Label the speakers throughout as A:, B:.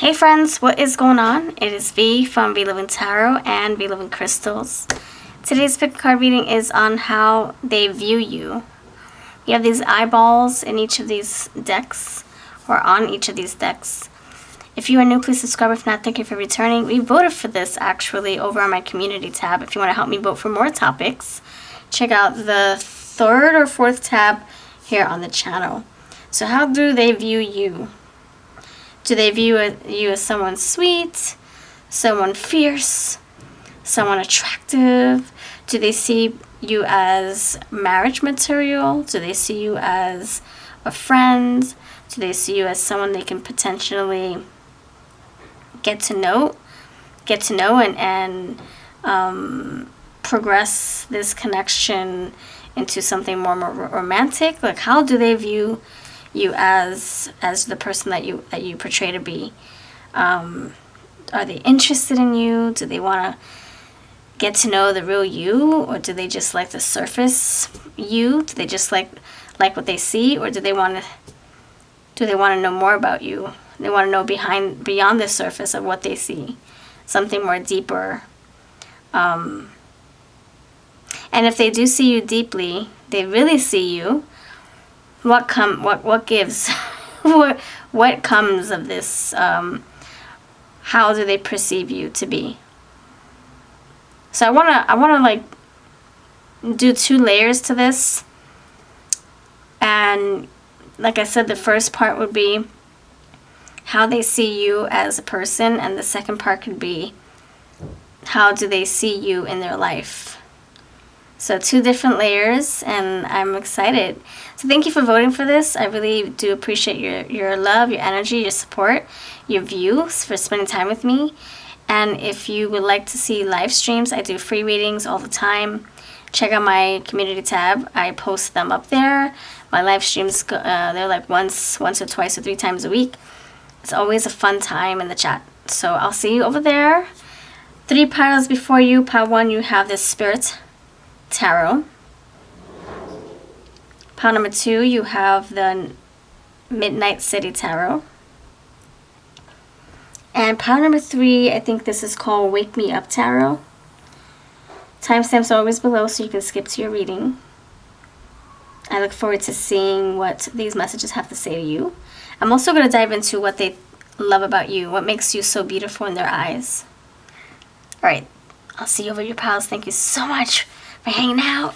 A: Hey friends, what is going on? It is V from VLoveCrystals and VLoveCrystals. Today's pick card reading is on how they view you. You have these eyeballs in each of these decks, or on each of these decks. If you are new, please subscribe. If not, thank you for returning. We voted for this actually over on my community tab. If you want to help me vote for more topics, check out the third or fourth tab here on the channel. So how do they view you? Do they view you as someone sweet, someone fierce, someone attractive? Do they see you as marriage material? Do they see you as a friend? Do they see you as someone they can potentially get to know and progress this connection into something more romantic? Like, how do they view you as the person that you portray to be? Are they interested in you? Do they want to get to know the real you, or do they just like the surface you? Do they just like what they see, or do they want to know more about you? They want to know beyond the surface of what they see, something more deeper. And if they do see you deeply, they really see you. What gives? what comes of this? How do they perceive you to be? So I wanna like do 2 layers to this, and like I said, the first part would be how they see you as a person, and the second part could be how do they see you in their life. So 2 different layers, and I'm excited. So thank you for voting for this. I really do appreciate your love, your energy, your support, your views, for spending time with me. And if you would like to see live streams, I do free readings all the time. Check out my community tab. I post them up there. My live streams, they're like once or twice or 3 times a week. It's always a fun time in the chat. So I'll see you over there. 3 piles before you. Pile 1, you have this Spirit Tarot. Pile number 2, you have the Midnight City Tarot. And pile number 3, I think this is called Wake Me Up Tarot. Timestamps are always below, so you can skip to your reading. I look forward to seeing what these messages have to say to you. I'm also going to dive into what they love about you, what makes you so beautiful in their eyes. Alright, I'll see you over your piles. Thank you so much for hanging out.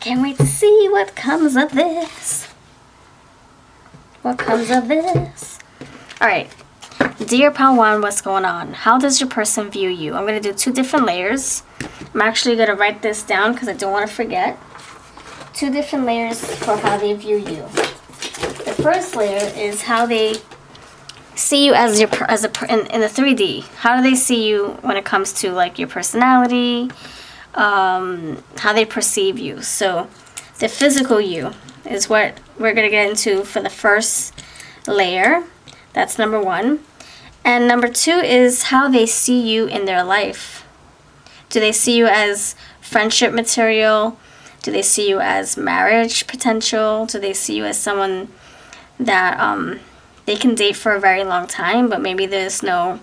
A: Can't wait to see what comes of this. What comes of this? Alright. Dear Pile 1, what's going on? How does your person view you? I'm going to do 2 different layers. I'm actually going to write this down because I don't want to forget. 2 different layers for how they view you. The first layer is how they see you in the 3D. How do they see you when it comes to like your personality? How they perceive you. So the physical you is what we're going to get into for the first layer. That's number 1. And number 2 is how they see you in their life. Do they see you as friendship material? Do they see you as marriage potential? Do they see you as someone that they can date for a very long time, but maybe there's no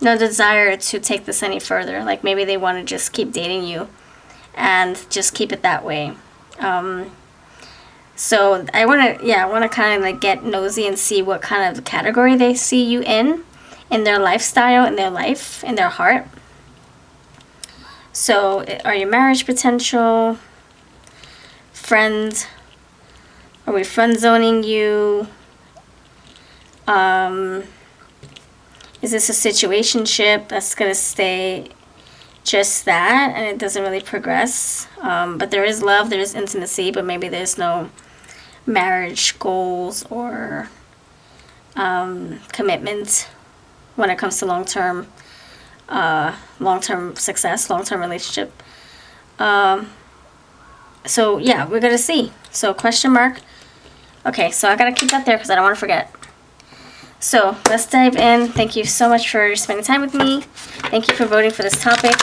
A: desire to take this any further? Like maybe they want to just keep dating you and just keep it that way. So I want to kind of like get nosy and see what kind of category they see you in their lifestyle, in their life, in their heart. So are you marriage potential? Friend? Are we friend zoning you? Is this a situationship that's going to stay just that and it doesn't really progress? But there is love, there is intimacy, but maybe there's no marriage goals or commitment when it comes to long-term success, long-term relationship. So yeah, we're going to see. So question mark. Okay, so I got to keep that there because I don't want to forget. So let's dive in. Thank you so much for spending time with me. Thank you for voting for this topic.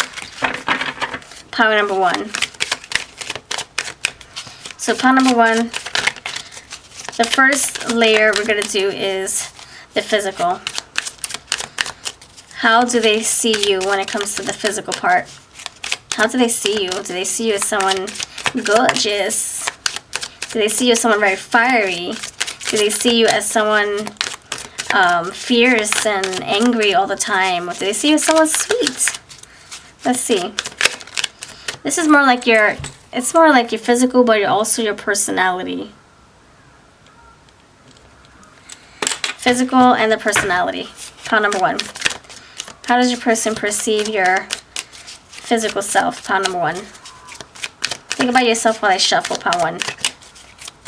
A: Pile number 1. So pile number 1, The first layer we're going to do is the physical. How do they see you when it comes to the physical part? How do they see you? Do they see you as someone gorgeous? Do they see you as someone very fiery? Do they see you as someone fierce and angry all the time? Or do they see you as someone sweet? Let's see. This is more like it's more like your physical, but also your personality. Physical and the personality. Pile number 1. How does your person perceive your physical self? Pile number 1. Think about yourself while I shuffle. Pile 1.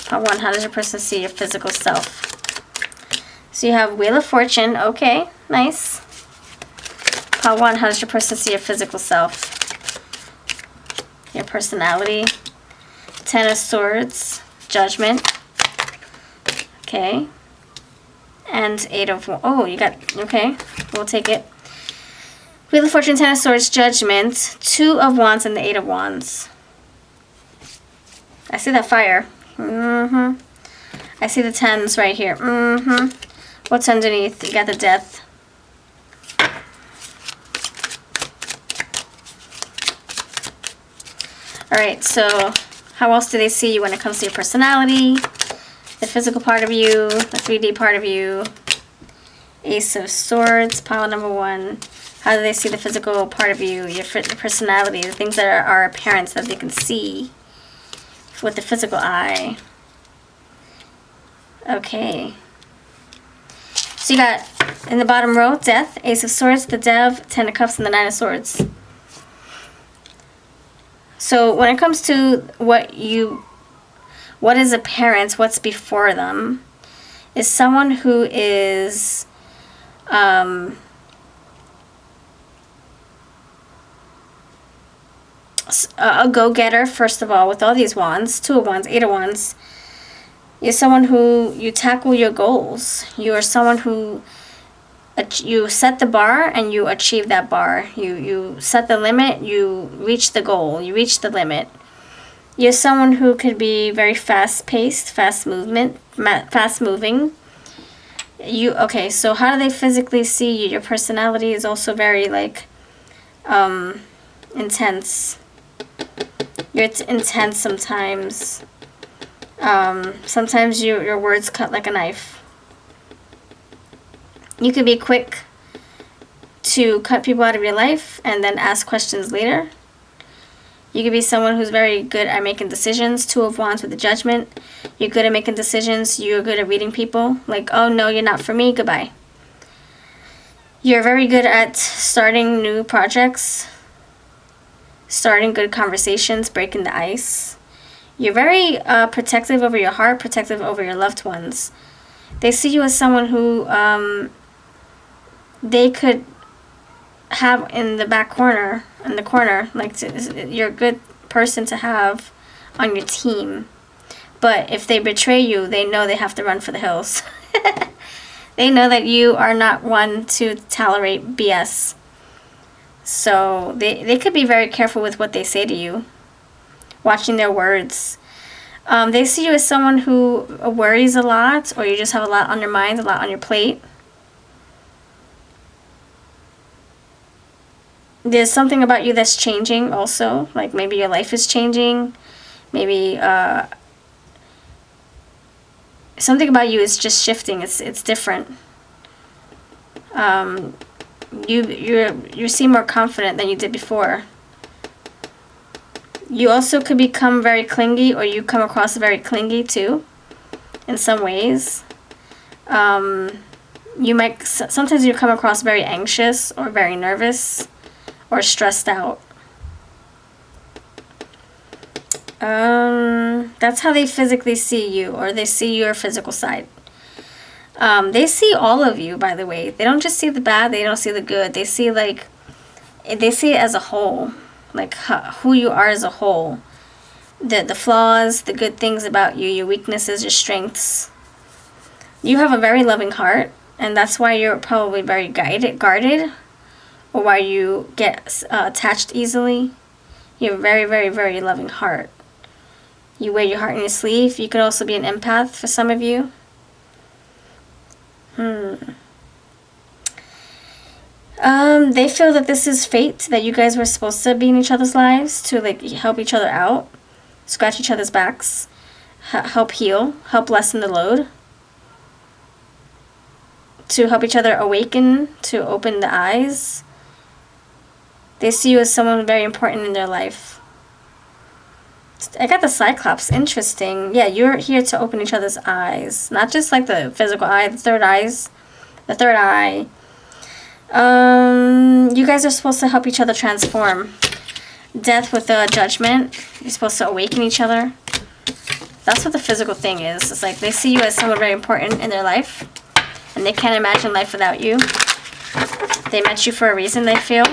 A: Pile 1. How does your person see your physical self? So you have Wheel of Fortune. Okay, nice. Pile 1. How does your person see your physical self? Your personality. 10 of Swords. Judgment. Okay. And 8 of... Oh, you got... Okay, we'll take it. Wheel of Fortune, 10 of Swords, Judgment, 2 of Wands, and the 8 of Wands. I see that fire. I see the 10s right here. What's underneath? You got the Death. Alright, so how else do they see you when it comes to your personality? The physical part of you, the 3D part of you. Ace of Swords, pile number 1. How do they see the physical part of you, your personality, the things that are apparent that they can see with the physical eye? Okay. So you got, in the bottom row, Death, Ace of Swords, the Dove, 10 of Cups, and the 9 of Swords. So when it comes to what is apparent, what's before them, is someone who is a go-getter, first of all, with all these wands, 2 of Wands, 8 of Wands. You're someone who, you tackle your goals. You are someone who, you set the bar and you achieve that bar. You set the limit, you reach the goal, you reach the limit. You're someone who could be very fast-paced, fast-moving. Okay, so how do they physically see you? Your personality is also very, like, intense. You're intense sometimes. Sometimes your words cut like a knife. You can be quick to cut people out of your life and then ask questions later. You could be someone who's very good at making decisions. 2 of Wands with the Judgment. You're good at making decisions. You're good at reading people. Like, oh no, you're not for me. Goodbye. You're very good at starting new projects. Starting good conversations. Breaking the ice. You're very protective over your heart. Protective over your loved ones. They see you as someone who they could have in the back corner, like you're a good person to have on your team. But if they betray you, they know they have to run for the hills. They know that you are not one to tolerate BS. So they could be very careful with what they say to you. Watching their words. They see you as someone who worries a lot, or you just have a lot on your mind, a lot on your plate. There's something about you that's changing also. Like maybe your life is changing. Maybe something about you is just shifting. It's different. You seem more confident than you did before. You also could become very clingy, or you come across very clingy too, in some ways. Sometimes you come across very anxious or very nervous or stressed out. That's how they physically see you, or they see your physical side. They see all of you, by the way. They don't just see the bad, they don't see the good. They see it as a whole. Like who you are as a whole. The flaws, the good things about you, your weaknesses, your strengths. You have a very loving heart, and that's why you're probably very guarded, or why you get attached easily. You have a very, very, very loving heart. You wear your heart on your sleeve. You could also be an empath for some of you. They feel that this is fate, that you guys were supposed to be in each other's lives to like help each other out, scratch each other's backs, help heal, help lessen the load, to help each other awaken, to open the eyes. They see you as someone very important in their life. I got the Cyclops. Interesting. Yeah, you're here to open each other's eyes. Not just like the physical eye, the third eye. You guys are supposed to help each other transform. Death with the Judgment. You're supposed to awaken each other. That's what the physical thing is. It's like they see you as someone very important in their life. And they can't imagine life without you. They met you for a reason, they feel.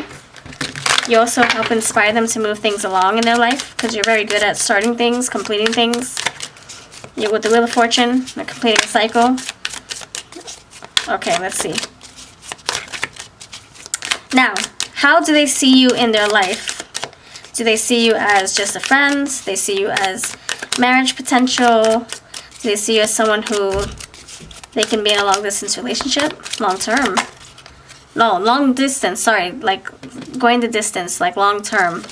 A: You also help inspire them to move things along in their life, because you're very good at starting things, completing things. You're with the Wheel of Fortune, completing a cycle. Okay, let's see. Now, how do they see you in their life? Do they see you as just a friend? Do they see you as marriage potential? Do they see you as someone who they can be in a long distance relationship? Long term. No, long distance, sorry. Like going the distance, like long term.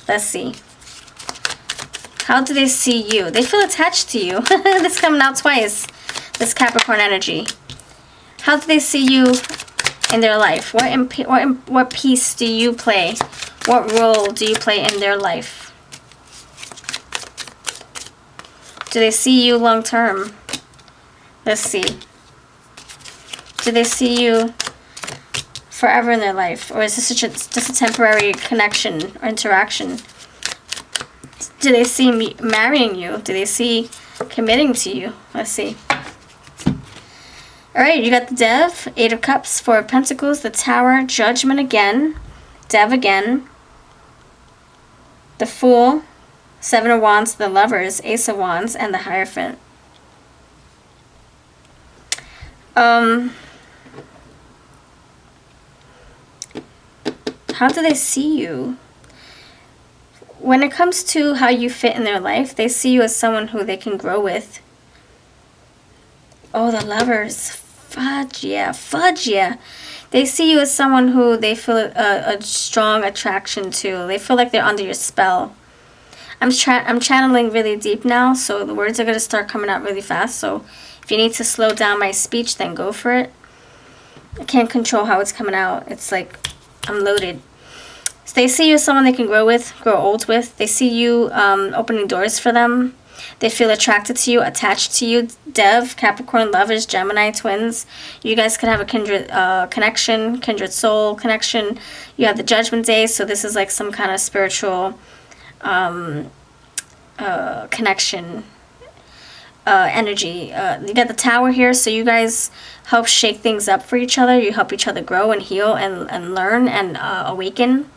A: Let's see. How do they see you? They feel attached to you. This coming out twice. This Capricorn energy. How do they see you in their life? What piece do you play? What role do you play in their life? Do they see you long term? Let's see. Do they see you forever in their life? Or is this just a temporary connection or interaction? Do they see me marrying you? Do they see committing to you? Let's see. Alright, you got the Dev, 8 of Cups, 4 of Pentacles, the Tower, Judgment again, Dev again, the Fool, 7 of Wands, the Lovers, Ace of Wands, and the Hierophant. How do they see you? When it comes to how you fit in their life, they see you as someone who they can grow with. Oh, the Lovers. Fudge, yeah. They see you as someone who they feel a strong attraction to. They feel like they're under your spell. I'm channeling really deep now, so the words are going to start coming out really fast. So if you need to slow down my speech, then go for it. I can't control how it's coming out. It's like I'm loaded. So they see you as someone they can grow with, grow old with. They see you opening doors for them. They feel attracted to you, attached to you. Dev, Capricorn, Lovers, Gemini, Twins. You guys could have a kindred connection, kindred soul connection. You have the Judgment Day, so this is like some kind of spiritual connection, energy. You got the Tower here, so you guys help shake things up for each other. You help each other grow and heal and learn and awaken.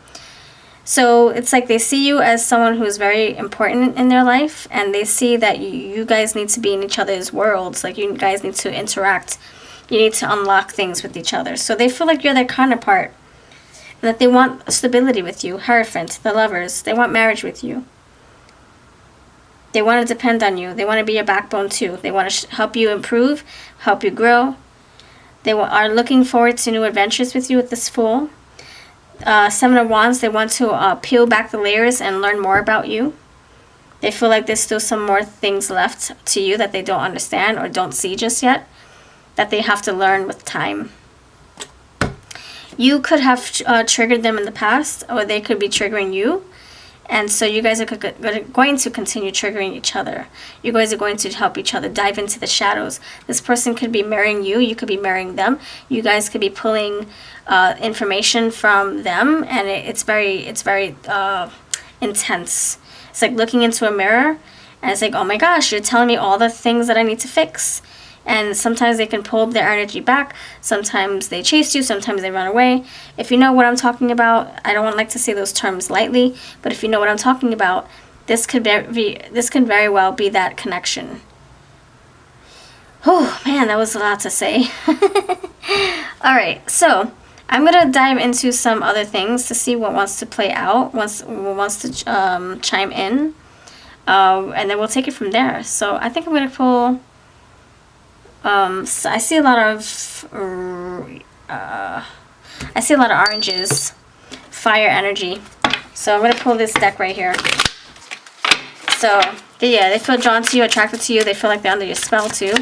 A: So it's like they see you as someone who's very important in their life, and they see that you guys need to be in each other's worlds. Like you guys need to interact. You need to unlock things with each other. So they feel like you're their counterpart, and that they want stability with you. Hierophant, the Lovers, they want marriage with you. They want to depend on you. They want to be your backbone too. They want to help you improve, help you grow. They are looking forward to new adventures with you with this Fool. 7 of Wands, they want to peel back the layers and learn more about you. They feel like there's still some more things left to you that they don't understand or don't see just yet, that they have to learn with time. You could have triggered them in the past, or they could be triggering you. And so you guys are going to continue triggering each other. You guys are going to help each other dive into the shadows. This person could be marrying you. You could be marrying them. You guys could be pulling information from them, and it's very intense. It's like looking into a mirror, and it's like, oh my gosh, you're telling me all the things that I need to fix. And sometimes they can pull their energy back. Sometimes they chase you. Sometimes they run away. If you know what I'm talking about, I don't like to say those terms lightly, but if you know what I'm talking about, this could very well be that connection. Oh man, that was a lot to say. All right, so I'm gonna dive into some other things to see what wants to play out, what wants to chime in. and then we'll take it from there. So I think I'm going to pull, so I see a lot of, oranges, fire energy. So I'm going to pull this deck right here. So, yeah, they feel drawn to you, attracted to you. They feel like they're under your spell, too.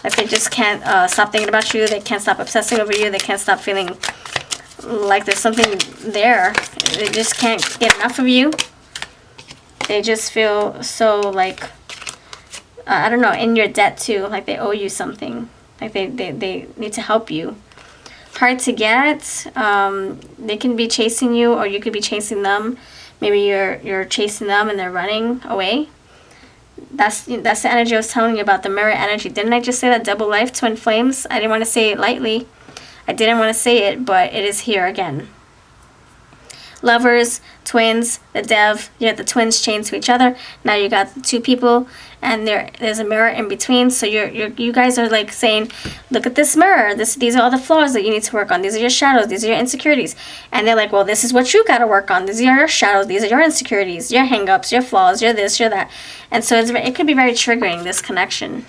A: Like they just can't stop thinking about you. They can't stop obsessing over you. They can't stop feeling like there's something there. They just can't get enough of you. They just feel so, like, I don't know, in your debt, too. Like they owe you something. Like they need to help you. Hard to get. They can be chasing you, or you could be chasing them. Maybe you're chasing them and they're running away. That's the energy I was telling you about, the mirror energy. Didn't I just say that? Double life, twin flames? I didn't want to say it lightly. I didn't want to say it, but it is here again. Lovers, twins, the dev. You got the twins chained to each other. Now you got the two people, and there's a mirror in between. So you guys are like saying, look at this mirror. These are all the flaws that you need to work on. These are your shadows. These are your insecurities. And they're like, well, this is what you got to work on. These are your shadows. These are your insecurities, your hang-ups, your flaws, your this, your that. And so it could be very triggering, this connection.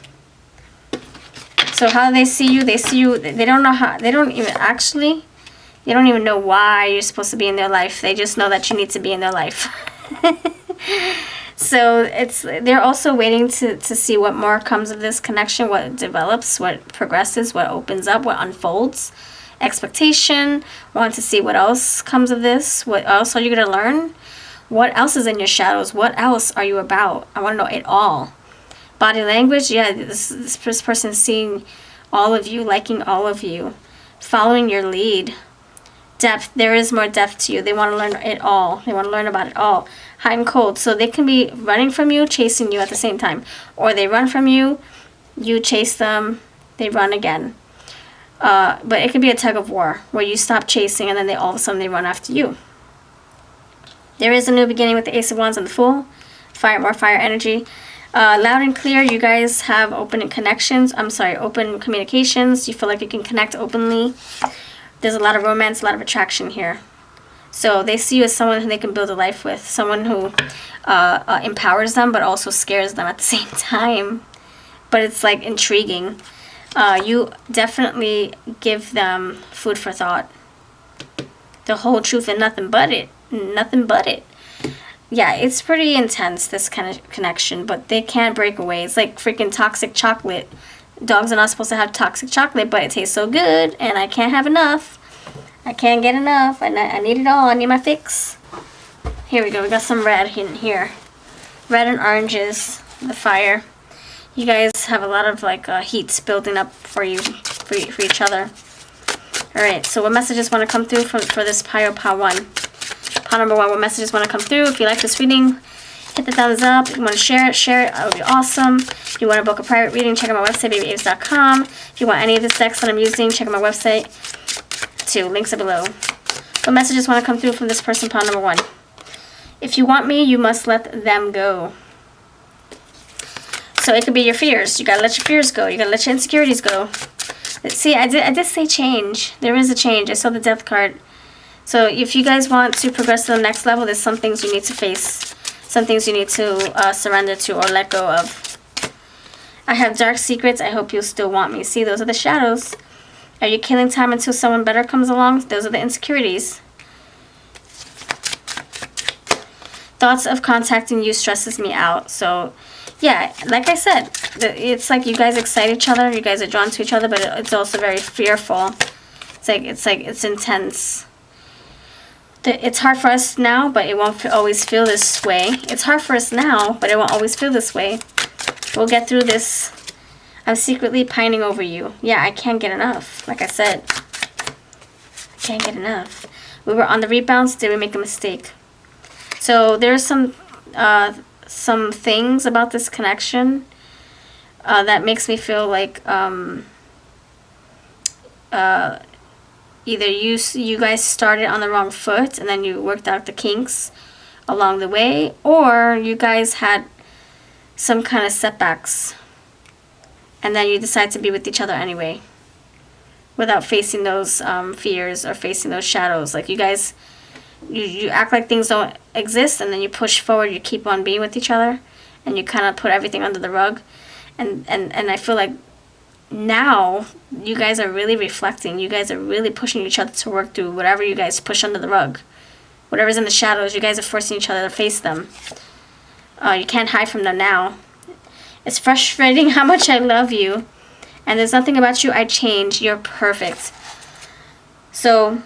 A: So how do they see you? They see you. They don't know how. They don't even know why you're supposed to be in their life. They just know that you need to be in their life. So they're also waiting to see what more comes of this connection, what develops, what progresses, what opens up, what unfolds. Expectation, want to see what else comes of this. What else are you going to learn? What else is in your shadows? What else are you about? I want to know it all. Body language, yeah, this person is seeing all of you, liking all of you, following your lead. Depth, there is more depth to you. They want to learn it all. They want to learn about it all. Hot and cold. So they can be running from you, chasing you at the same time. Or they run from you, you chase them, they run again. But it could be a tug of war where you stop chasing and then all of a sudden they run after you. There is a new beginning with the Ace of Wands and the Fool. More fire energy. Loud and clear, you guys have open communications. You feel like you can connect openly. There's a lot of romance, a lot of attraction here. So they see you as someone who they can build a life with. Someone who empowers them but also scares them at the same time. But it's like intriguing. You definitely give them food for thought. The whole truth and nothing but it. Nothing but it. Yeah, it's pretty intense, this kind of connection. But they can't break away. It's like freaking toxic chocolate. Dogs are not supposed to have toxic chocolate, but it tastes so good, and I can't have enough. I can't get enough. I need it all. I need my fix. Here we go. We got some red in here. Red and oranges. The fire. You guys have a lot of like heat building up for you, for each other. All right. So what messages want to come through for this pile 1? Pile number 1. What messages want to come through? If you like this reading, hit the thumbs up. If you want to share it, that would be awesome. If you want to book a private reading, check out my website, babyaves.com. If you want any of the decks that I'm using, check out my website too. Links are below. What messages want to come through from this person, pile number 1? If you want me, you must let them go. So it could be your fears. You gotta let your fears go. You gotta let your insecurities go. See, I did say change. There is a change. I saw the Death card. So if you guys want to progress to the next level, there's some things you need to face. Some things you need to surrender to or let go of. I have dark secrets. I hope you'll still want me. See, those are the shadows. Are you killing time until someone better comes along? Those are the insecurities. Thoughts of contacting you stresses me out. So, yeah, like I said, it's like you guys excite each other. You guys are drawn to each other, but it's also very fearful. It's intense. It's hard for us now, but it won't always feel this way. It's hard for us now, but it won't always feel this way. We'll get through this. I'm secretly pining over you. Yeah, I can't get enough. Like I said, I can't get enough. We were on the rebounds. Did we make a mistake? So there's some things about this connection that makes me feel like either you guys started on the wrong foot and then you worked out the kinks along the way, or you guys had some kind of setbacks and then you decide to be with each other anyway without facing those fears or facing those shadows. Like you guys you act like things don't exist, and then you push forward, you keep on being with each other, and you kind of put everything under the rug. And I feel like now you guys are really reflecting. You guys are really pushing each other to work through whatever you guys push under the rug. Whatever's in the shadows, you guys are forcing each other to face them. You can't hide from them now. It's frustrating how much I love you, and there's nothing about you I change. You're perfect. So,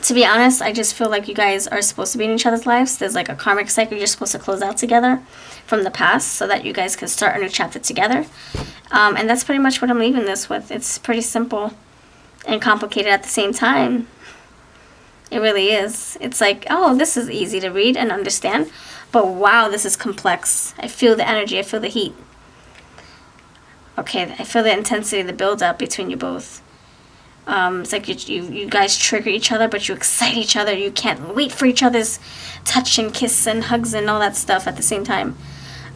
A: to be honest, I just feel like you guys are supposed to be in each other's lives. There's like a karmic cycle you're supposed to close out together from the past so that you guys can start a new chapter together. And that's pretty much what I'm leaving this with. It's pretty simple and complicated at the same time. It really is. It's like, oh, this is easy to read and understand. But wow, this is complex. I feel the energy. I feel the heat. Okay, I feel the intensity, the build-up between you both. It's like you guys trigger each other, but you excite each other. You can't wait for each other's touch and kiss and hugs and all that stuff at the same time.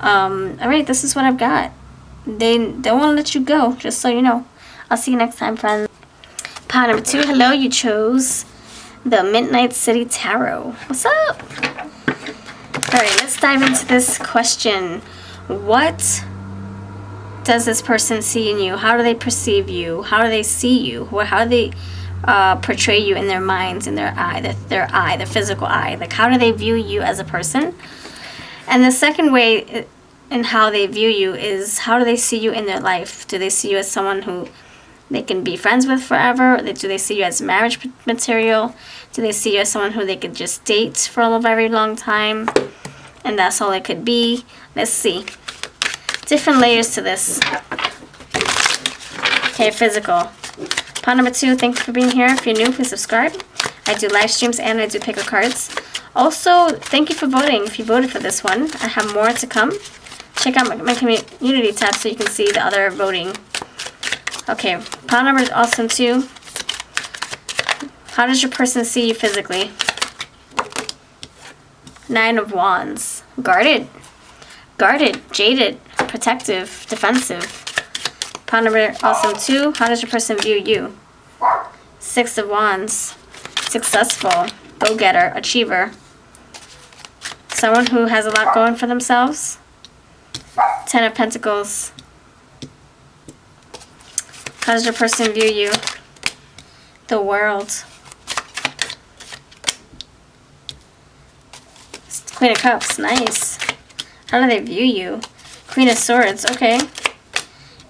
A: Alright, this is what I've got. They don't want to let you go, just so you know. I'll see you next time, friends. Pile number 2. Hello, you chose the Midnight City Tarot. What's up? Alright, let's dive into this question. What does this person see in you? How do they perceive you? How do they see you? How do they portray you in their minds, in their eye, their physical eye? Like, how do they view you as a person? And the second way in how they view you is, how do they see you in their life? Do they see you as someone who they can be friends with forever? Do they see you as marriage material? Do they see you as someone who they could just date for a very long time, and that's all it could be? Let's see. Different layers to this. Okay, physical. Pile number 2, thank you for being here. If you're new, please subscribe. I do live streams and I do pick a cards. Also, thank you for voting. If you voted for this one, I have more to come. Check out my community tab so you can see the other voting. Okay, pile number awesome 2. How does your person see you physically? 9 of Wands. Guarded, jaded, protective, defensive. Pile number awesome 2. How does your person view you? 6 of Wands. Successful, go-getter, achiever. Someone who has a lot going for themselves. 10 of Pentacles. How does your person view you? The World. Queen of Cups, nice. How do they view you? Queen of Swords, okay.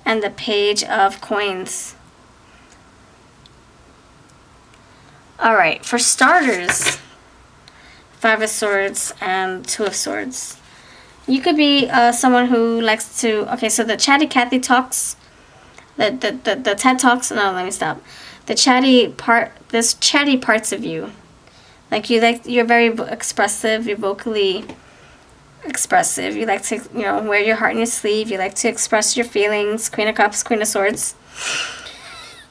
A: And the Page of Coins. Alright, for starters, 5 of Swords and 2 of Swords. You could be someone who likes to... Okay, so the Chatty Cathy talks, the TED Talks... No, let me stop. The chatty part... There's chatty parts of you. You're very expressive, you're vocally expressive. You like to, wear your heart on your sleeve. You like to express your feelings. Queen of Cups, Queen of Swords.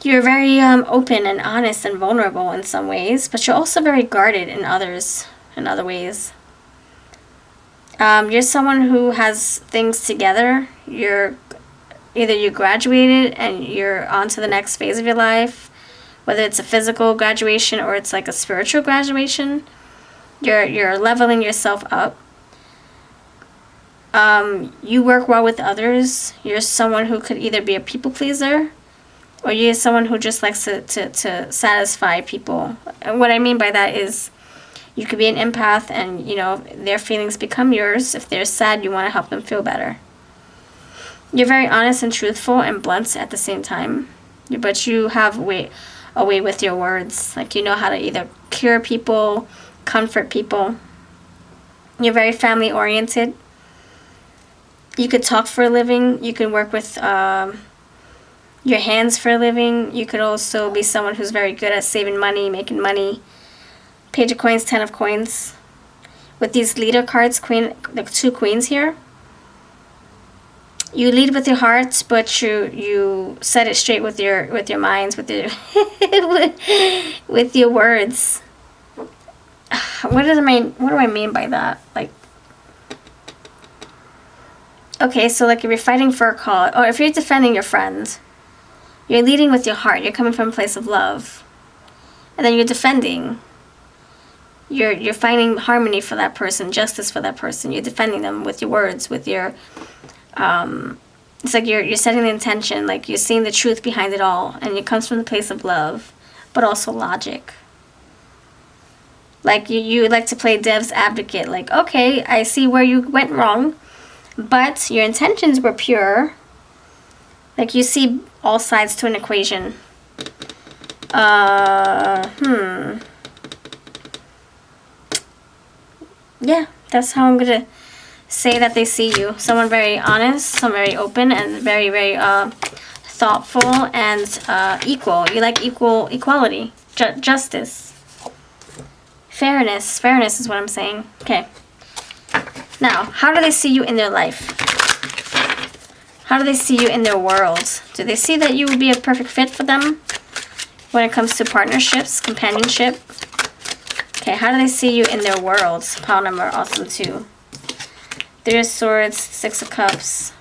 A: You're very open and honest and vulnerable in some ways, but you're also very guarded in other ways. You're someone who has things together. You graduated and you're on to the next phase of your life. Whether it's a physical graduation or it's like a spiritual graduation, you're leveling yourself up. You work well with others. You're someone who could either be a people pleaser, or you're someone who just likes to satisfy people. And what I mean by that is, you could be an empath, and their feelings become yours. If they're sad, you want to help them feel better. You're very honest and truthful and blunt at the same time, but you have a way with your words. Like, you know how to either cure people, comfort people. You're very family oriented. You could talk for a living. You can work with your hands for a living. You could also be someone who's very good at saving money, making money. Page of Coins, 10 of Coins. With these leader cards, the 2 queens here. You lead with your heart, but you set it straight with your minds, with your with your words. What do I mean by that? Like, okay, so like if you're fighting for a cause, or if you're defending your friend, you're leading with your heart. You're coming from a place of love, and then you're defending. You're finding harmony for that person, justice for that person. You're defending them with your words, with your it's like you're setting the intention, like you're seeing the truth behind it all, and it comes from the place of love, but also logic. Like you like to play devil's advocate, like, okay, I see where you went wrong, but your intentions were pure. Like you see all sides to an equation. Yeah, that's how I'm gonna say that they see you. Someone very honest, someone very open, and very, very thoughtful and equal. You like equality, justice. Fairness is what I'm saying. Okay. Now, how do they see you in their life? How do they see you in their world? Do they see that you would be a perfect fit for them when it comes to partnerships, companionship? Okay, how do they see you in their world? Pile number awesome 2. 3 of Swords, 6 of Cups,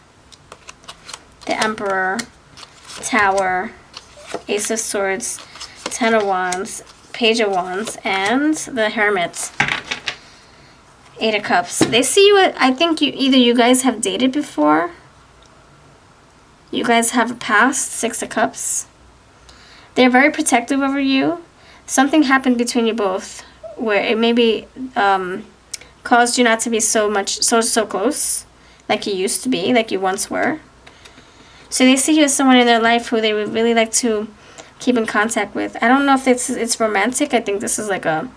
A: the Emperor, Tower, Ace of Swords, 10 of Wands, Page of Wands, and the Hermit, 8 of Cups. They see you, I think either you guys have dated before, you guys have a past, 6 of Cups. They're very protective over you. Something happened between you both where it maybe caused you not to be so close like you used to be, like you once were. So they see you as someone in their life who they would really like to keep in contact with. I don't know if it's romantic. I think this is like a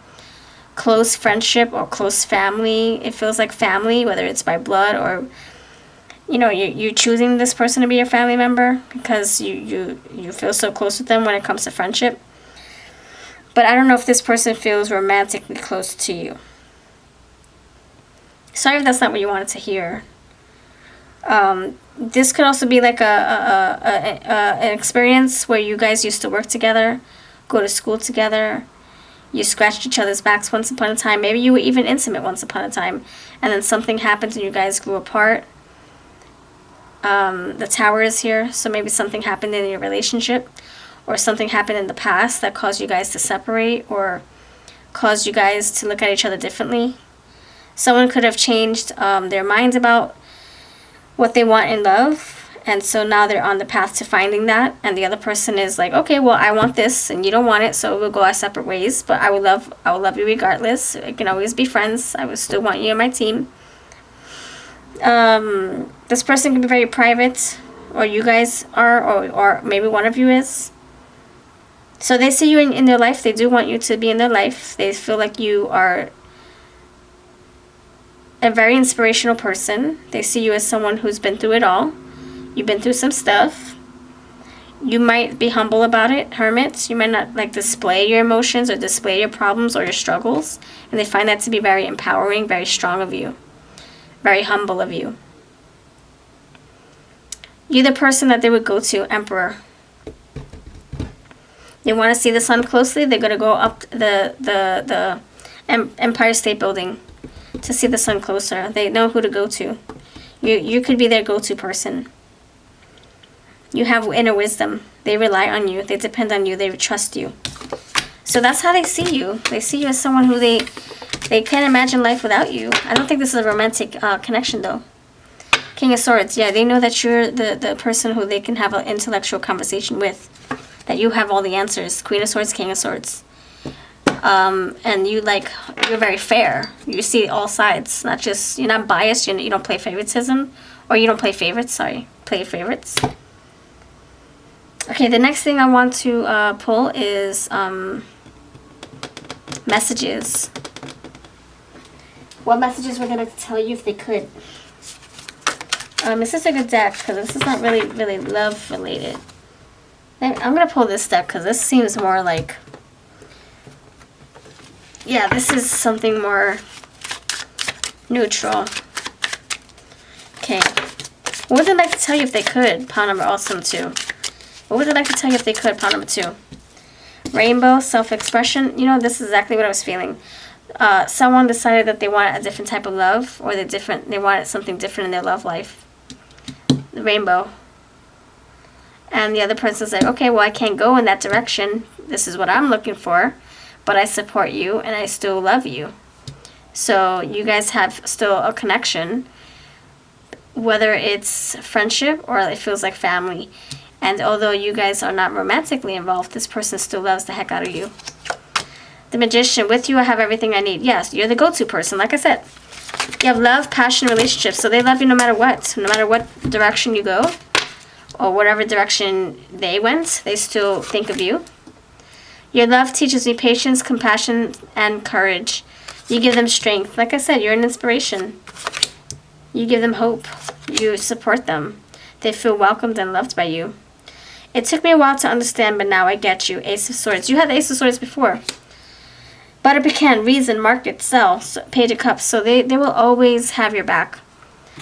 A: close friendship or close family. It feels like family, whether it's by blood or, you know, you're choosing this person to be your family member because you feel so close with them when it comes to friendship. But I don't know if this person feels romantically close to you. Sorry if that's not what you wanted to hear. This could also be like an experience where you guys used to work together, go to school together, you scratched each other's backs once upon a time. Maybe you were even intimate once upon a time, and then something happened and you guys grew apart. The Tower is here, so maybe something happened in your relationship, or something happened in the past that caused you guys to separate, or caused you guys to look at each other differently. Someone could have changed their minds about what they want in love, and so now they're on the path to finding that, and the other person is like, okay, well, I want this and you don't want it, so we'll go our separate ways, but I will love you regardless. I can always be friends. I will still want you on my team. This person can be very private, or you guys are, or maybe one of you is. So they see you in their life. They do want you to be in their life. They feel like you are a very inspirational person. They see you as someone who's been through it all. You've been through some stuff. You might be humble about it, hermits. You might not like display your emotions or display your problems or your struggles. And they find that to be very empowering, very strong of you. Very humble of you. You're the person that they would go to, Emperor. They want to see the sun closely. They're going to go up the Empire State Building to see the sun closer. They know who to go to. You could be their go-to person. You have inner wisdom. They rely on you. They depend on you. They trust you. So that's how they see you. They see you as someone who they can't imagine life without you. I don't think this is a romantic connection, though. King of Swords. Yeah, they know that you're the person who they can have an intellectual conversation with. That you have all the answers. Queen of Swords, King of Swords. And you're very fair. You see all sides. Not just, you're not biased. You don't play favoritism. Or you don't play favorites, sorry. Play favorites. Okay, the next thing I want to pull is messages. What messages were going to tell you if they could? This is a good deck because this is not really love related. I'm going to pull this deck because this seems more like... Yeah, this is something more neutral. Okay. What would they like to tell you if they could? Pile number awesome 2. What would they like to tell you if they could? Pile number 2. Rainbow, self-expression. You know, this is exactly what I was feeling. Someone decided that they wanted a different type of love, or they wanted something different in their love life. The rainbow. And the other person's like, okay, well, I can't go in that direction. This is what I'm looking for. but I support you and I still love you. So you guys have still a connection, whether it's friendship or it feels like family. And although you guys are not romantically involved, this person still loves the heck out of you. The Magician, with you I have everything I need. Yes, you're the go-to person, like I said. You have love, passion, relationships, so they love you no matter what. No matter what direction you go, or whatever direction they went, they still think of you. Your love teaches me patience, compassion, and courage. You give them strength. Like I said, you're an inspiration. You give them hope. You support them. They feel welcomed and loved by you. It took me a while to understand, but now I get you. Ace of Swords. You had the Ace of Swords before. Butter pecan, reason, market, sell, Page of Cups. So they will always have your back.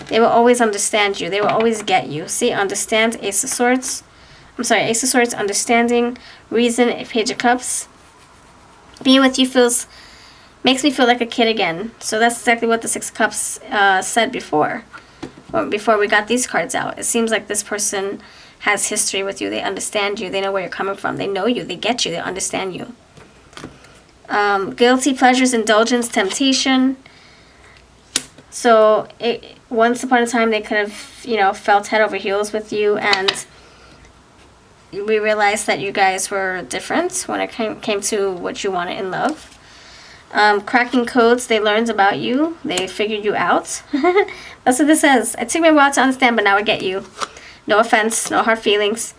A: They will always understand you. They will always get you. See, understand, Ace of Swords. I'm sorry, Ace of Swords, understanding, reason, Page of Cups. Being with you makes me feel like a kid again. So that's exactly what the Six of Cups said before. Well, before we got these cards out. It seems like this person has history with you. They understand you. They know where you're coming from. They know you. They get you. They understand you. Guilty pleasures, indulgence, temptation. So once upon a time they could have, felt head over heels with you, and we realized that you guys were different when it came to what you wanted in love. Cracking codes, they learned about you. They figured you out. That's what this says. It took me a while to understand, but now I get you. No offense, no hard feelings.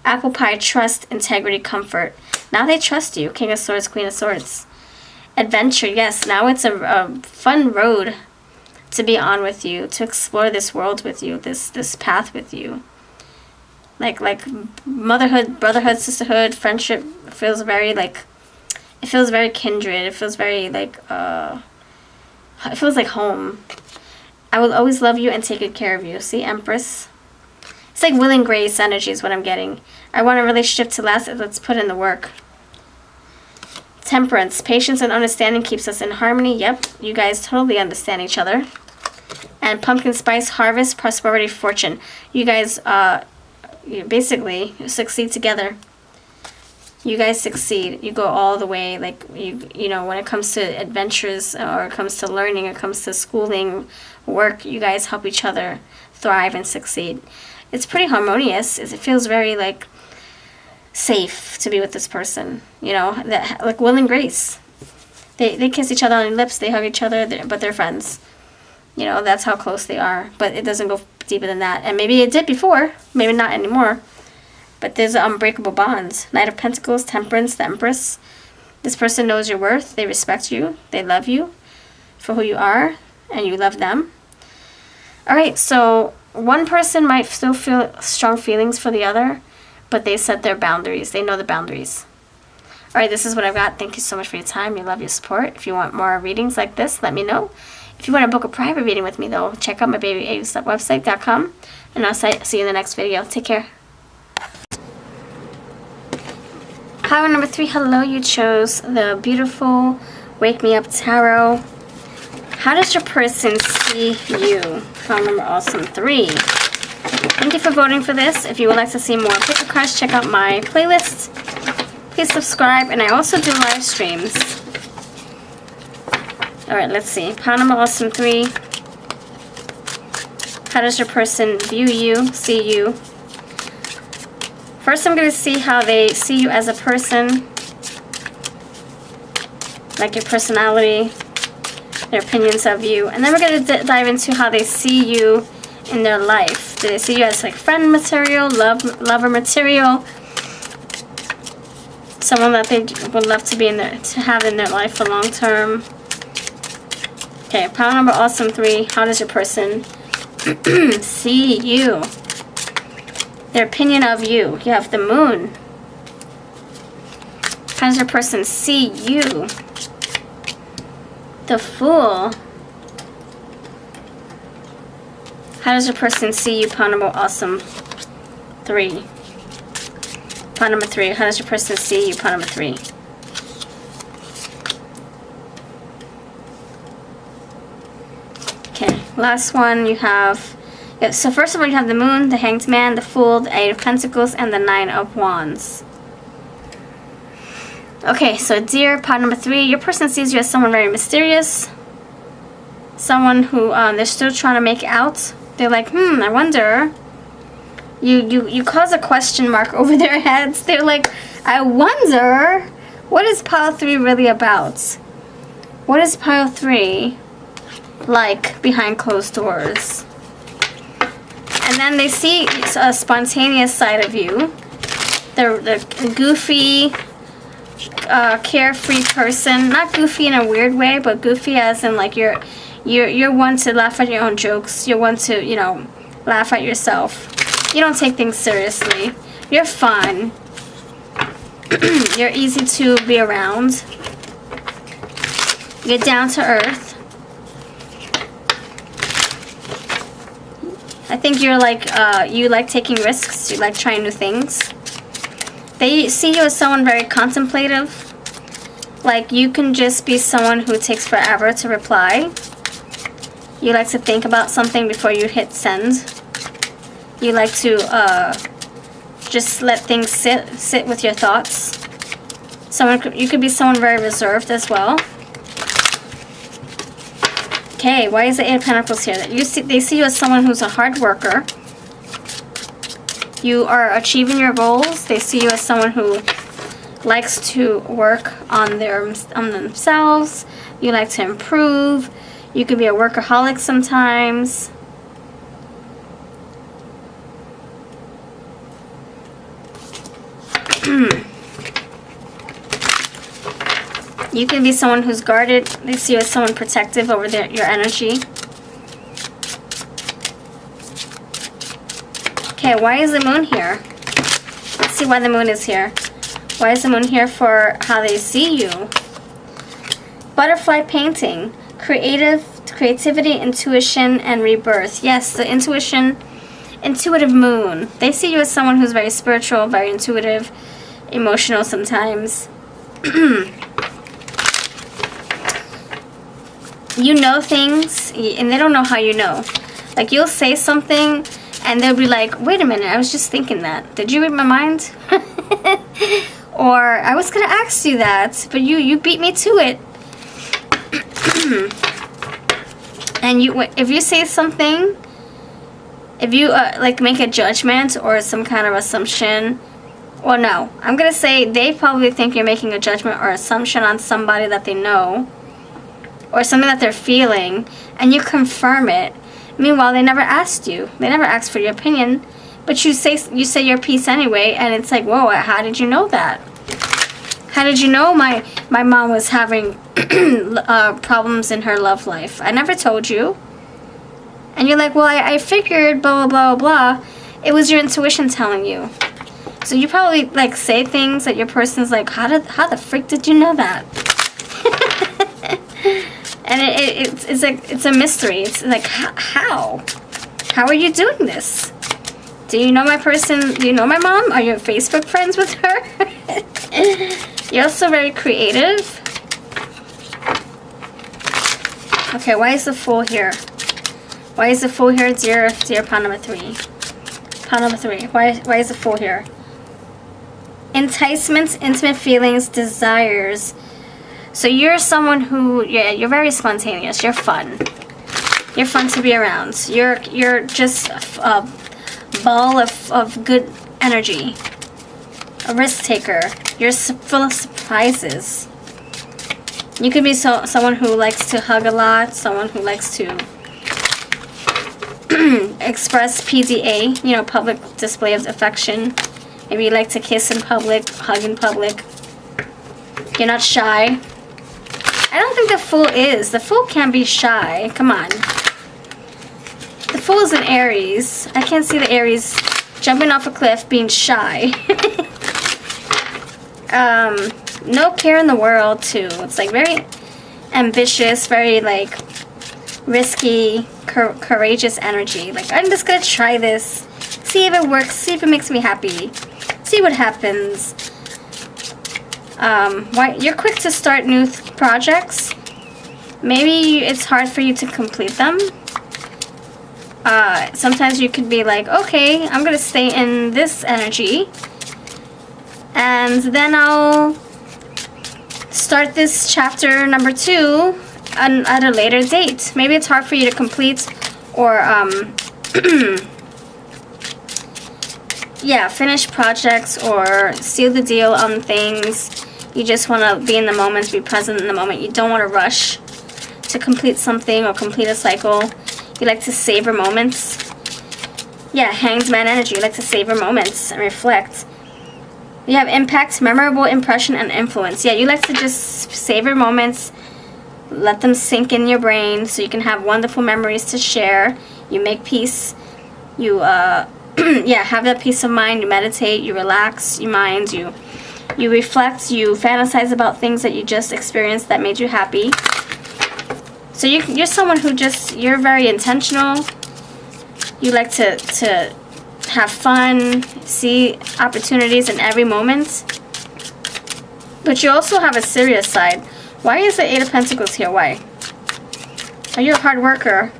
A: Apple pie, trust, integrity, comfort. Now they trust you. King of Swords, Queen of Swords. Adventure, yes. Now it's a fun road to be on with you, to explore this world with you, this path with you. Like motherhood, brotherhood, sisterhood, friendship feels very it feels very kindred. It feels very it feels like home. I will always love you and take good care of you. See, Empress? It's like Will and Grace energy is what I'm getting. I want a relationship to last. Let's put in the work. Temperance. Patience and understanding keeps us in harmony. Yep, you guys totally understand each other. And Pumpkin Spice, Harvest, Prosperity, Fortune. You guys you basically succeed together. You guys succeed. You go all the way. When it comes to adventures, or it comes to learning, it comes to schooling, work, you guys help each other thrive and succeed. It's pretty harmonious. It feels very safe to be with this person. Like Will and Grace. They kiss each other on the lips. They hug each other, but they're friends. That's how close they are. But it doesn't go deeper than that. And maybe it did before. Maybe not anymore. But there's an unbreakable bonds. Knight of Pentacles, Temperance, the Empress. This person knows your worth. They respect you. They love you for who you are. And you love them. Alright, so one person might still feel strong feelings for the other. But they set their boundaries. They know the boundaries. Alright, this is what I've got. Thank you so much for your time. Your love, your support. If you want more readings like this, let me know. If you want to book a private reading with me, though, check out my babyawesome.website.com. And I'll see you in the next video. Take care. Power number 3. Hello, you chose the beautiful Wake Me Up Tarot. How does your person see you? Power number awesome 3. Thank you for voting for this. If you would like to see more pickacard, check out my playlist. Please subscribe, and I also do live streams. Alright, let's see. Power number awesome 3. How does your person view you, see you? First, I'm going to see how they see you as a person. Like your personality, their opinions of you. And then we're going to dive into how they see you in their life. Do they see you as friend material, lover material? Someone that they would love to have in their life for long term. Okay, power number awesome 3. How does your person see you? Their opinion of you. You have the Moon. How does your person see you? The Fool. How does your person see you? Power number awesome 3. Power number 3. How does your person see you? Power number 3. Okay, last one you have. Yeah, so first of all, you have the Moon, the Hanged Man, the Fool, the Eight of Pentacles, and the Nine of Wands. Okay, so dear pile number 3, your person sees you as someone very mysterious. Someone who they're still trying to make out. They're like, I wonder. You cause a question mark over their heads. They're like, I wonder, what is pile 3 really about? What is pile 3 like behind closed doors? And then they see a spontaneous side of you. The goofy, carefree person. Not goofy in a weird way, but goofy as in like you're one to laugh at your own jokes. You're one to, you know, laugh at yourself. You don't take things seriously. You're fun. You're easy to be around. You're down to earth. I think you're like, you like taking risks. You like trying new things. They see you as someone very contemplative. Like, you can just be someone who takes forever to reply. You like to think about something before you hit send. You like to just let things sit with your thoughts. You could be someone very reserved as well. Okay, why is the 8 of Pentacles here? They see you as someone who's a hard worker. You are achieving your goals. They see you as someone who likes to work on themselves. You like to improve. You could be a workaholic sometimes. You can be someone who's guarded. They see you as someone protective over your energy. Okay, why is the moon here? Let's see why the moon is here. Why is the moon here for how they see you? Butterfly painting. Creativity, intuition, and rebirth. Yes, the intuitive moon. They see you as someone who's very spiritual, very intuitive, emotional sometimes. You know things, and they don't know how you know. Like, you'll say something, and they'll be like, wait a minute, I was just thinking that. Did you read my mind? Or, I was going to ask you that, but you beat me to it. And if you say something, if you, like, make a judgment or some kind of assumption, well, no. I'm going to say they probably think you're making a judgment or assumption on somebody that they know, or something that they're feeling, and you confirm it. Meanwhile, they never asked you. They never asked for your opinion, but you say your piece anyway, and it's like, whoa, how did you know that? How did you know my mom was having problems in her love life? I never told you. And you're like, well, I figured, blah, blah, blah, blah. It was your intuition telling you. So you probably, like, say things that your person's like, how the frick did you know that? And it's like, it's a mystery. It's like, how are you doing this? Do you know my person? Do you know my mom? Are you Facebook friends with her? You're also very creative. Okay, why is the Fool here? Why is the Fool here, dear pile number 3? Pile number 3. Why is the Fool here? Enticements, intimate feelings, desires. So you're someone who, you're very spontaneous. You're fun. You're fun to be around. You're just a ball of good energy. A risk taker. You're full of surprises. You could be someone who likes to hug a lot. Someone who likes to express PDA, you know, public display of affection. Maybe you like to kiss in public, hug in public. You're not shy. I don't think the Fool is. The Fool can't be shy. Come on. The Fool is an Aries. I can't see the Aries jumping off a cliff being shy. No care in the world, too. It's like very ambitious, very like risky, courageous energy. Like, I'm just gonna try this. See if it works. See if it makes me happy. See what happens. You're quick to start new projects. Maybe it's hard for you to complete them. Sometimes you could be like, okay, I'm gonna stay in this energy, and then I'll start this chapter number 2 at a later date. Maybe it's hard for you to complete or yeah, finish projects or seal the deal on things. You just want to be in the moment, be present in the moment. You don't want to rush to complete something or complete a cycle. You like to savor moments. Yeah, Hanged Man energy. You like to savor moments and reflect. You have impact, memorable impression, and influence. Yeah, you like to just savor moments, let them sink in your brain so you can have wonderful memories to share. You make peace. You, yeah, have that peace of mind. You meditate. You relax your mind. You reflect. You fantasize about things that you just experienced that made you happy. So you're someone who just, you're very intentional. You like to have fun, see opportunities in every moment. But you also have a serious side. Why is the 8 of Pentacles here? Why? Are you a hard worker?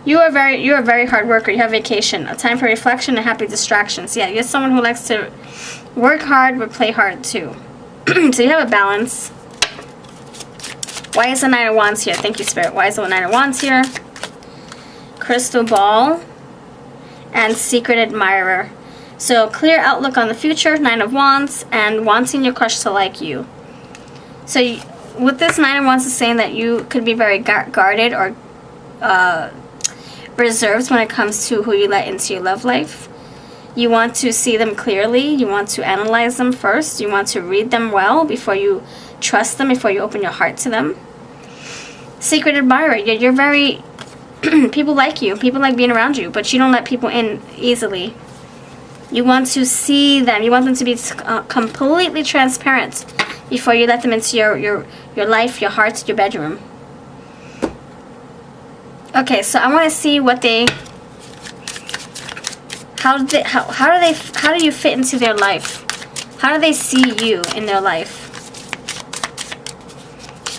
A: You're a very hard worker. You have vacation, a time for reflection, and happy distractions. Yeah, you're someone who likes to work hard but play hard too. So you have a balance. Why is the 9 of Wands here? Thank you, Spirit. Why is the 9 of Wands here? Crystal Ball and Secret Admirer. So clear outlook on the future, 9 of Wands, and wanting your crush to like you. So with this 9 of Wands is saying that you could be very guarded or reserved when it comes to who you let into your love life. You want to see them clearly. You want to analyze them first. You want to read them well before you trust them, before you open your heart to them. Secret Admirer. You're very... people like you. People like being around you, but you don't let people in easily. You want to see them. You want them to be completely transparent before you let them into your life, your heart, your bedroom. Okay, so I want to see what they... How do you fit into their life? How do they see you in their life?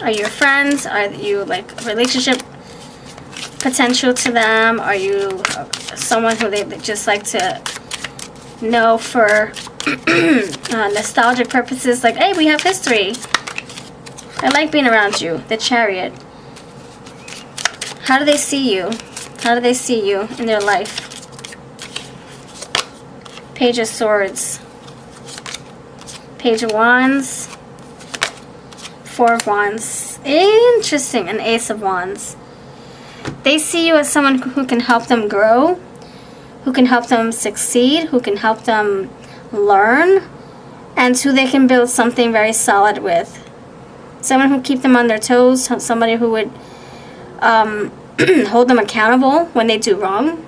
A: Are you friends? Are you like relationship potential to them? Are you someone who they just like to know for nostalgic purposes? Like, hey, we have history. I like being around you. The Chariot. How do they see you? How do they see you in their life? Page of Swords. Page of Wands. 4 of Wands. Interesting. An Ace of Wands. They see you as someone who can help them grow, who can help them succeed, who can help them learn, and who they can build something very solid with. Someone who keep them on their toes, somebody who would hold them accountable when they do wrong.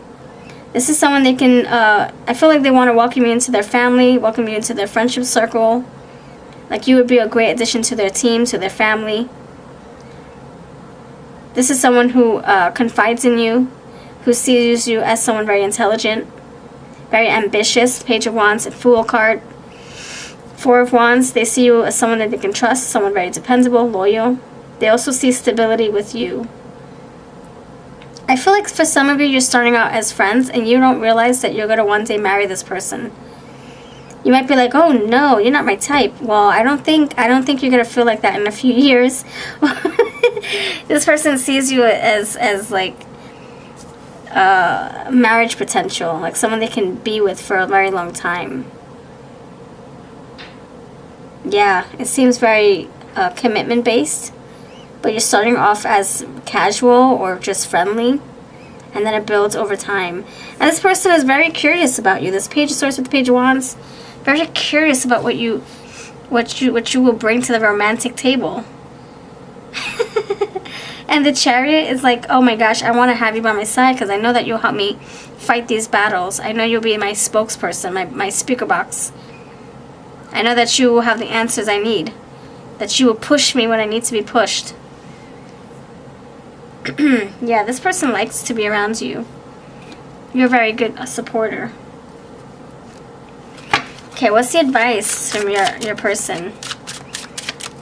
A: This is someone they can, I feel like they want to welcome you into their family, welcome you into their friendship circle. Like you would be a great addition to their team, to their family. This is someone who confides in you, who sees you as someone very intelligent, very ambitious. Page of Wands and Fool card. 4 of Wands, they see you as someone that they can trust, someone very dependable, loyal. They also see stability with you. I feel like for some of you, you're starting out as friends and you don't realize that you're going to one day marry this person. You might be like, oh no, you're not my type. Well, I don't think you're going to feel like that in a few years. This person sees you as like marriage potential, like someone they can be with for a very long time. Yeah, it seems very commitment based, but you're starting off as casual or just friendly, and then it builds over time. And this person is very curious about you. This Page of Swords with the Page of Wands, very curious about what you will bring to the romantic table. And the Chariot is like, oh my gosh, I want to have you by my side because I know that you'll help me fight these battles. I know you'll be my spokesperson, my speaker box. I know that you will have the answers I need. That you will push me when I need to be pushed. Yeah, this person likes to be around you. You're a very good supporter. Okay, what's the advice from your person?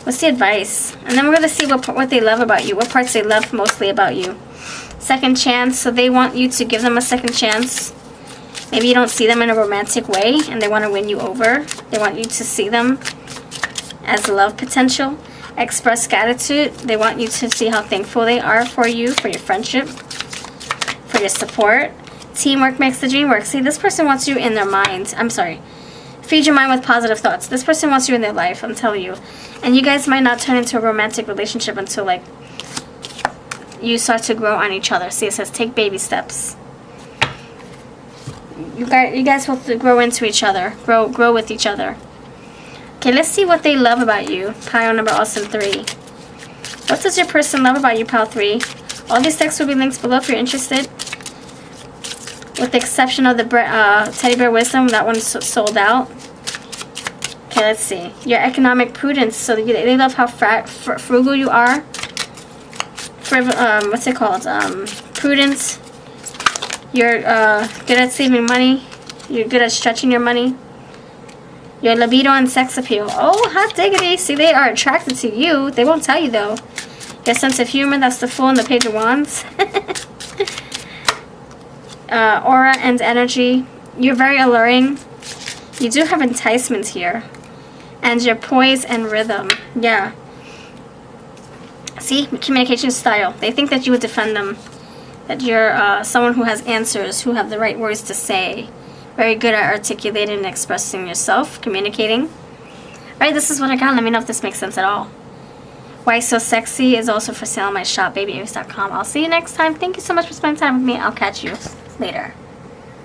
A: What's the advice? And then we're going to see what they love about you. What parts they love mostly about you. Second chance. So they want you to give them a second chance. Maybe you don't see them in a romantic way and they want to win you over. They want you to see them as love potential. Express gratitude. They want you to see how thankful they are for you, for your friendship, for your support. Teamwork makes the dream work. See, this person wants you in their mind. I'm sorry. Feed your mind with positive thoughts. This person wants you in their life, I'm telling you. And you guys might not turn into a romantic relationship until, like, you start to grow on each other. See, it says take baby steps. You guys have to grow into each other. Grow with each other. Okay, let's see what they love about you. Pile number awesome 3. What does your person love about you, pile 3? All these texts will be linked below if you're interested. With the exception of the Teddy Bear Wisdom, that one's sold out. Okay, let's see. Your economic prudence. So they love how frugal you are. What's it called? Prudence. You're good at saving money. You're good at stretching your money. Your libido and sex appeal. Oh, hot diggity. See, they are attracted to you. They won't tell you, though. Your sense of humor. That's the Fool and the Page of Wands. Aura and energy. You're very alluring. You do have enticement here. And your poise and rhythm. Yeah. See? Communication style. They think that you would defend them. That you're someone who has answers, who have the right words to say. Very good at articulating and expressing yourself, communicating. Alright, this is what I got. Let me know if this makes sense at all. Why So Sexy is also for sale on my shop, babyaves.com. I'll see you next time. Thank you so much for spending time with me. I'll catch you later.